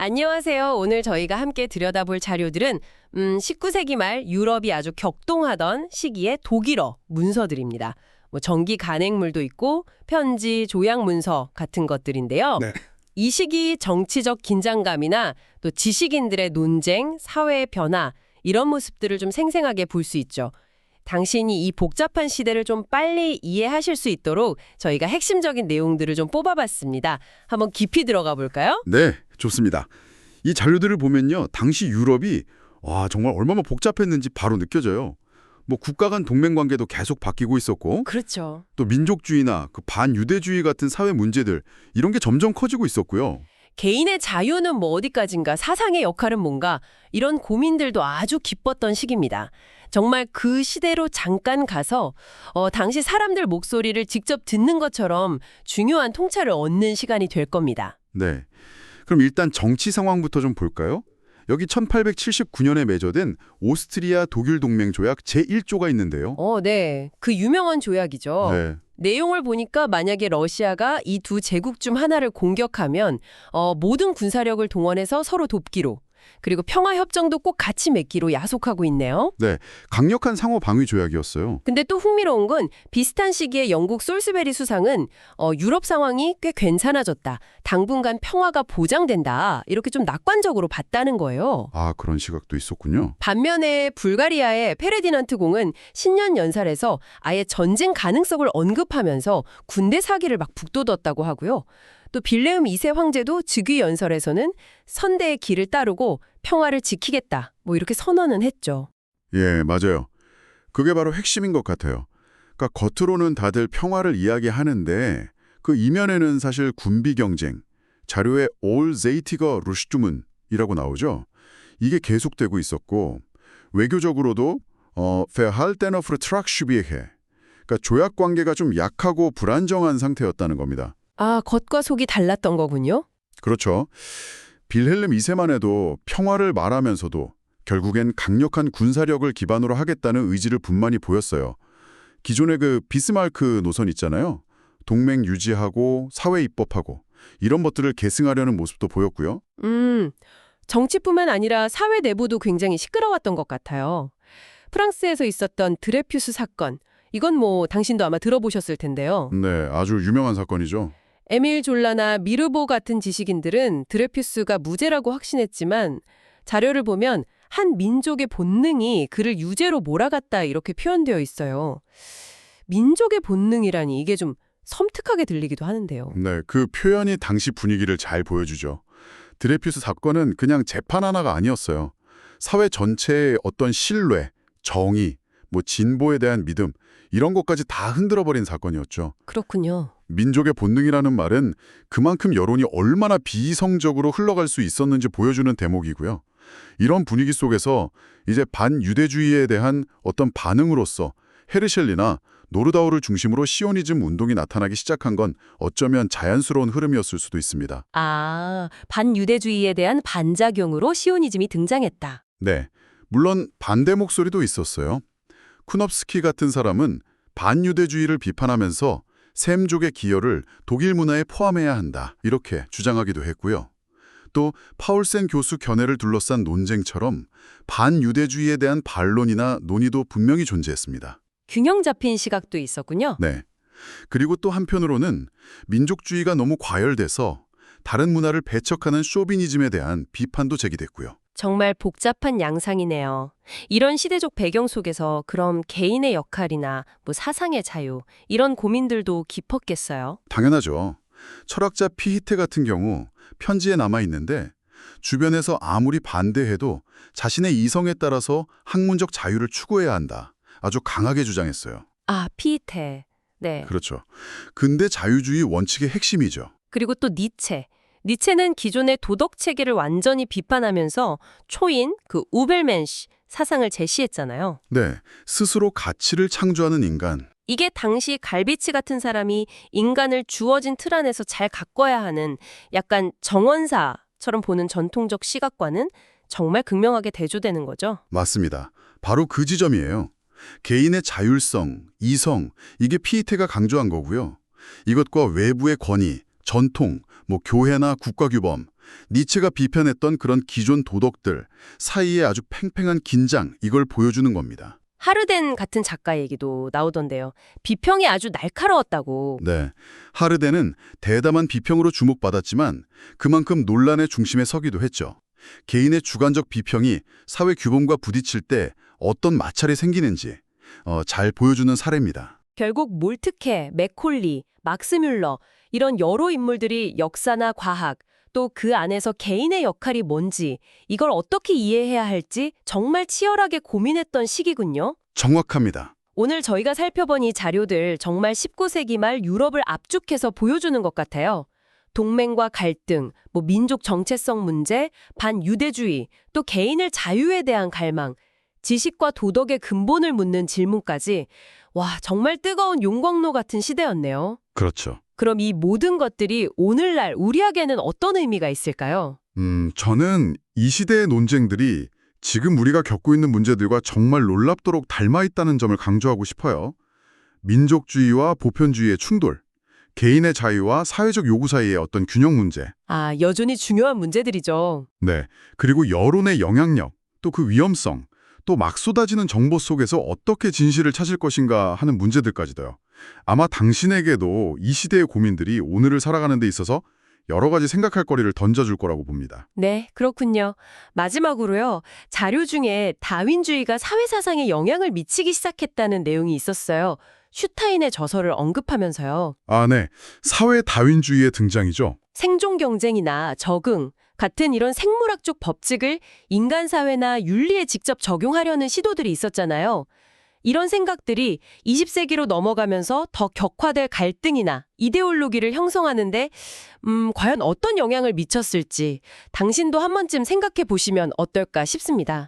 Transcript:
안녕하세요. 오늘 저희가 함께 들여다볼 자료들은 19세기 말 유럽이 아주 격동하던 시기의 독일어 문서들입니다. 뭐 전기 간행물도 있고 편지, 조약 문서 같은 것들인데요. 네. 이 시기 정치적 긴장감이나 또 지식인들의 논쟁, 사회의 변화 이런 모습들을 좀 생생하게 볼 수 있죠. 당신이 이 복잡한 시대를 좀 빨리 이해하실 수 있도록 저희가 핵심적인 내용들을 좀 뽑아봤습니다. 한번 깊이 들어가 볼까요? 네, 좋습니다. 이 자료들을 보면요. 당시 유럽이 정말 얼마나 복잡했는지 바로 느껴져요. 뭐 국가 간 동맹 관계도 계속 바뀌고 있었고 그렇죠. 또 민족주의나 그 반유대주의 같은 사회 문제들 이런 게 점점 커지고 있었고요. 개인의 자유는 뭐 어디까지인가, 사상의 역할은 뭔가 이런 고민들도 아주 깊었던 시기입니다. 정말 그 시대로 잠깐 가서 당시 사람들 목소리를 직접 듣는 것처럼 중요한 통찰을 얻는 시간이 될 겁니다. 네. 그럼 일단 정치 상황부터 좀 볼까요? 여기 1879년에 맺어진 오스트리아 독일 동맹 조약 제1조가 있는데요. 네. 그 유명한 조약이죠. 네. 내용을 보니까 만약에 러시아가 이 두 제국 중 하나를 공격하면 모든 군사력을 동원해서 서로 돕기로, 그리고 평화협정도 꼭 같이 맺기로 야속하고 있네요. 네. 강력한 상호 방위 조약이었어요. 근데 또 흥미로운 건 비슷한 시기에 영국 솔스베리 수상은 유럽 상황이 꽤 괜찮아졌다, 당분간 평화가 보장된다, 이렇게 좀 낙관적으로 봤다는 거예요. 그런 시각도 있었군요. 반면에 불가리아의 페르디난트 공은 신년 연설에서 아예 전쟁 가능성을 언급하면서 군대 사기를 막 북돋았다고 하고요. 또 빌레음 2세 황제도 즉위 연설에서는 선대의 길을 따르고 평화를 지키겠다, 뭐 이렇게 선언은 했죠. 예, 맞아요. 그게 바로 핵심인 것 같아요. 그러니까 겉으로는 다들 평화를 이야기하는데 그 이면에는 사실 군비 경쟁, 자료에 All Zeitiger Rüstungen 이라고 나오죠. 이게 계속되고 있었고 외교적으로도 Verhalten auf Vertragsschwierigkeit, 그러니까 조약 관계가 좀 약하고 불안정한 상태였다는 겁니다. 겉과 속이 달랐던 거군요. 그렇죠. 빌헬름 2세만 해도 평화를 말하면서도 결국엔 강력한 군사력을 기반으로 하겠다는 의지를 분명히 보였어요. 기존의 그 비스마르크 노선 있잖아요. 동맹 유지하고 사회 입법하고 이런 것들을 계승하려는 모습도 보였고요. 정치뿐만 아니라 사회 내부도 굉장히 시끄러웠던 것 같아요. 프랑스에서 있었던 드레퓨스 사건, 이건 뭐 당신도 아마 들어보셨을 텐데요. 네, 아주 유명한 사건이죠. 에밀 졸라나 미르보 같은 지식인들은 드레퓨스가 무죄라고 확신했지만 자료를 보면 한 민족의 본능이 그를 유죄로 몰아갔다, 이렇게 표현되어 있어요. 민족의 본능이라니 이게 좀 섬뜩하게 들리기도 하는데요. 네, 그 표현이 당시 분위기를 잘 보여주죠. 드레퓨스 사건은 그냥 재판 하나가 아니었어요. 사회 전체의 어떤 신뢰, 정의, 뭐 진보에 대한 믿음 이런 것까지 다 흔들어버린 사건이었죠. 그렇군요. 민족의 본능이라는 말은 그만큼 여론이 얼마나 비이성적으로 흘러갈 수 있었는지 보여주는 대목이고요. 이런 분위기 속에서 이제 반유대주의에 대한 어떤 반응으로서 헤르셸리나 노르다우를 중심으로 시오니즘 운동이 나타나기 시작한 건 어쩌면 자연스러운 흐름이었을 수도 있습니다. 반유대주의에 대한 반작용으로 시오니즘이 등장했다. 네, 물론 반대 목소리도 있었어요. 쿠놉스키 같은 사람은 반유대주의를 비판하면서 샘족의 기여를 독일 문화에 포함해야 한다, 이렇게 주장하기도 했고요. 또 파울센 교수 견해를 둘러싼 논쟁처럼 반유대주의에 대한 반론이나 논의도 분명히 존재했습니다. 균형 잡힌 시각도 있었군요. 네. 그리고 또 한편으로는 민족주의가 너무 과열돼서 다른 문화를 배척하는 쇼비니즘에 대한 비판도 제기됐고요. 정말 복잡한 양상이네요. 이런 시대적 배경 속에서 그럼 개인의 역할이나 뭐 사상의 자유, 이런 고민들도 깊었겠어요? 당연하죠. 철학자 피히테 같은 경우 편지에 남아있는데 주변에서 아무리 반대해도 자신의 이성에 따라서 학문적 자유를 추구해야 한다, 아주 강하게 주장했어요. 피히테. 네. 그렇죠. 근대 자유주의 원칙의 핵심이죠. 그리고 또 니체는 기존의 도덕 체계를 완전히 비판하면서 초인 그 우벨멘시 사상을 제시했잖아요. 네, 스스로 가치를 창조하는 인간. 이게 당시 갈비치 같은 사람이 인간을 주어진 틀 안에서 잘 가꿔야 하는 약간 정원사처럼 보는 전통적 시각과는 정말 극명하게 대조되는 거죠. 맞습니다. 바로 그 지점이에요. 개인의 자율성, 이성, 이게 피히테가 강조한 거고요. 이것과 외부의 권위, 전통, 뭐 교회나 국가규범, 니체가 비판했던 그런 기존 도덕들 사이에 아주 팽팽한 긴장, 이걸 보여주는 겁니다. 하르덴 같은 작가 얘기도 나오던데요. 비평이 아주 날카로웠다고. 네, 하르데는 대담한 비평으로 주목받았지만 그만큼 논란의 중심에 서기도 했죠. 개인의 주관적 비평이 사회 규범과 부딪힐 때 어떤 마찰이 생기는지 잘 보여주는 사례입니다. 결국 몰트케, 맥콜리, 막스 뮬러 이런 여러 인물들이 역사나 과학 또 그 안에서 개인의 역할이 뭔지 이걸 어떻게 이해해야 할지 정말 치열하게 고민했던 시기군요. 정확합니다. 오늘 저희가 살펴본 이 자료들 정말 19세기 말 유럽을 압축해서 보여주는 것 같아요. 동맹과 갈등, 민족 정체성 문제, 반유대주의, 또 개인의 자유에 대한 갈망, 지식과 도덕의 근본을 묻는 질문까지 와, 정말 뜨거운 용광로 같은 시대였네요. 그렇죠. 그럼 이 모든 것들이 오늘날 우리에게는 어떤 의미가 있을까요? 저는 이 시대의 논쟁들이 지금 우리가 겪고 있는 문제들과 정말 놀랍도록 닮아 있다는 점을 강조하고 싶어요. 민족주의와 보편주의의 충돌, 개인의 자유와 사회적 요구 사이의 어떤 균형 문제. 아, 여전히 중요한 문제들이죠. 네. 그리고 여론의 영향력, 또 그 위험성, 또 막 쏟아지는 정보 속에서 어떻게 진실을 찾을 것인가 하는 문제들까지도요. 아마 당신에게도 이 시대의 고민들이 오늘을 살아가는 데 있어서 여러 가지 생각할 거리를 던져줄 거라고 봅니다. 네, 그렇군요. 마지막으로요. 자료 중에 다윈주의가 사회사상에 영향을 미치기 시작했다는 내용이 있었어요. 슈타인의 저서를 언급하면서요. 아, 네. 사회 다윈주의의 등장이죠. 생존 경쟁이나 적응 같은 이런 생물학적 법칙을 인간 사회나 윤리에 직접 적용하려는 시도들이 있었잖아요. 이런 생각들이 20세기로 넘어가면서 더 격화될 갈등이나 이데올로기를 형성하는데 과연 어떤 영향을 미쳤을지 당신도 한 번쯤 생각해 보시면 어떨까 싶습니다.